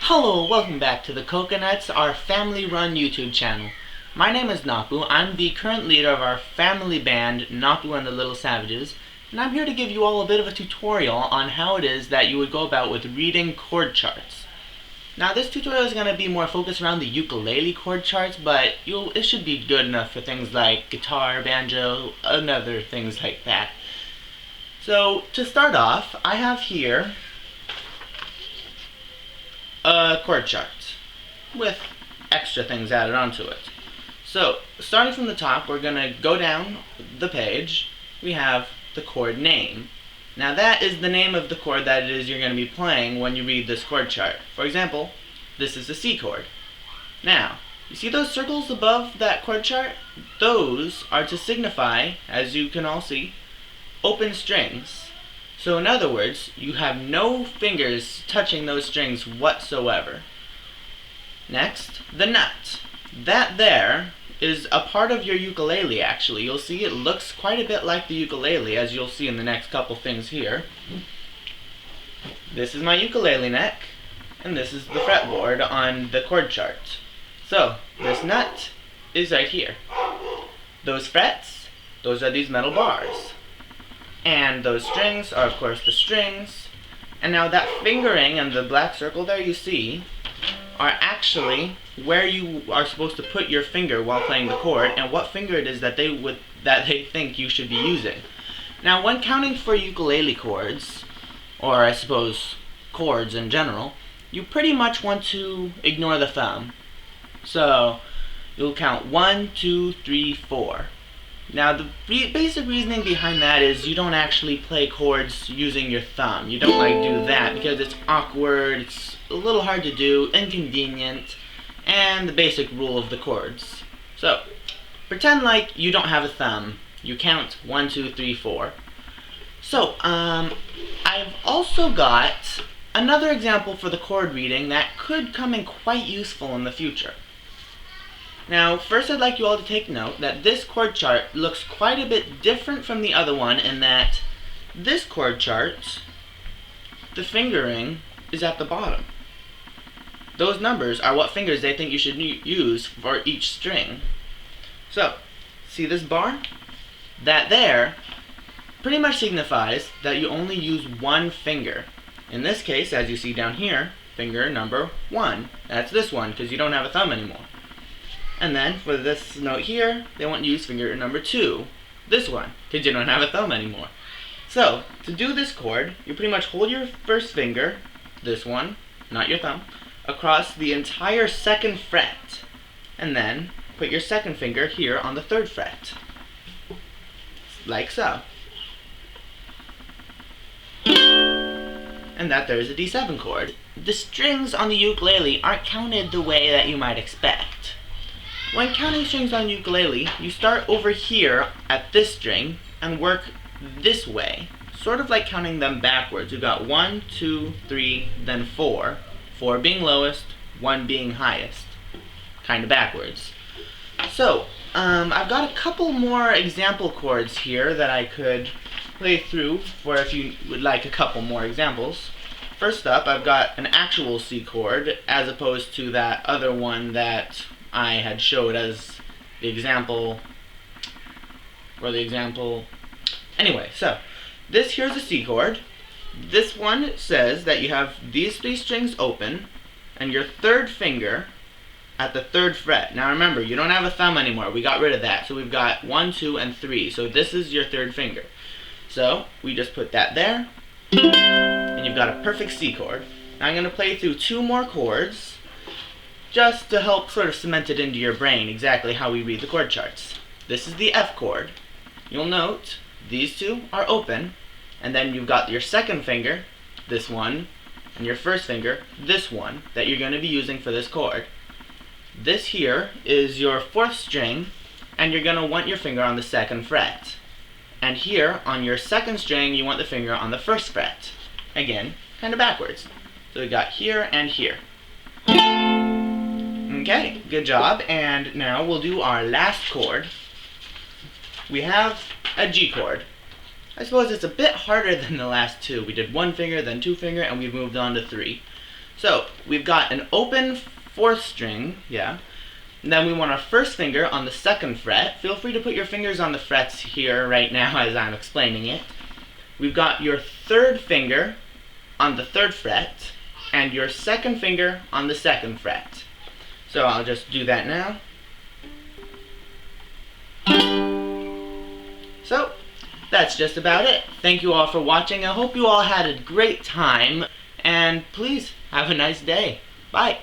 Hello, welcome back to the Coconuts, our family-run YouTube channel. My name is Napu. I'm the current leader of our family band, Napu and the Little Savages, and I'm here to give you all a bit of a tutorial on how it is that you would go about with reading chord charts. Now, this tutorial is going to be more focused around the ukulele chord charts, but it should be good enough for things like guitar, banjo, and other things like that. So, to start off, I have here a chord chart with extra things added onto it. So, starting from the top, we're going to go down the page. We have the chord name. Now that is the name of the chord that it is you're going to be playing when you read this chord chart. For example, this is the C chord. Now, you see those circles above that chord chart? Those are to signify, as you can all see, open strings. So in other words, you have no fingers touching those strings whatsoever. Next, the nut. That there is a part of your ukulele actually. You'll see it looks quite a bit like the ukulele, as you'll see in the next couple things here. This is my ukulele neck, and this is the fretboard on the chord chart. So, this nut is right here. Those frets, those are these metal bars. And those strings are, of course, the strings. And now that fingering and the black circle there you see are actually where you are supposed to put your finger while playing the chord, and what finger it is that they think you should be using. Now, when counting for ukulele chords, or I suppose chords in general, you pretty much want to ignore the thumb. So you'll count 1, 2, 3, 4. Now, the basic reasoning behind that is you don't actually play chords using your thumb. You don't do that because it's awkward, it's a little hard to do, inconvenient, and the basic rule of the chords. So, pretend like you don't have a thumb. You count 1, 2, 3, 4. So, I've also got another example for the chord reading that could come in quite useful in the future. Now, first I'd like you all to take note that this chord chart looks quite a bit different from the other one in that this chord chart, the fingering is at the bottom. Those numbers are what fingers they think you should use for each string. So, see this bar? That there pretty much signifies that you only use one finger. In this case, as you see down here, finger number 1. That's this one, because you don't have a thumb anymore. And then, for this note here, they want you to use finger number 2, this one, because you don't have a thumb anymore. So, to do this chord, you pretty much hold your first finger, this one, not your thumb, across the entire 2nd fret, and then put your 2nd finger here on the 3rd fret, like so. And that there is a D7 chord. The strings on the ukulele aren't counted the way that you might expect. When counting strings on ukulele, you start over here at this string and work this way, sort of like counting them backwards. You've got 1, 2, 3, then 4. 4 being lowest, 1 being highest, kind of backwards. So, I've got a couple more example chords here that I could play through for if you would like a couple more examples. First up, I've got an actual C chord as opposed to that other one that I had showed as the example, Anyway, so this here's a C chord. This one says that you have these 3 strings open and your 3rd finger at the 3rd fret. Now remember, you don't have a thumb anymore. We got rid of that. So we've got 1, 2, and 3. So this is your 3rd finger. So we just put that there, and you've got a perfect C chord. Now I'm going to play through 2 more chords, just to help sort of cement it into your brain exactly how we read the chord charts. This is the F chord. You'll note these 2 are open, and then you've got your 2nd finger, this one, and your 1st finger, this one, that you're going to be using for this chord. This here is your 4th string, and you're going to want your finger on the 2nd fret. And here, on your 2nd string, you want the finger on the 1st fret. Again, kind of backwards. So we got here and here. Okay, good job, and now we'll do our last chord. We have a G chord. I suppose it's a bit harder than the last 2. We did 1 finger, then 2 finger, and we've moved on to 3. So we've got an open 4th string, yeah. And then we want our first finger on the 2nd fret. Feel free to put your fingers on the frets here right now as I'm explaining it. We've got your 3rd finger on the 3rd fret and your 2nd finger on the 2nd fret. So I'll just do that now. So that's just about it. Thank you all for watching. I hope you all had a great time, and please have a nice day. Bye.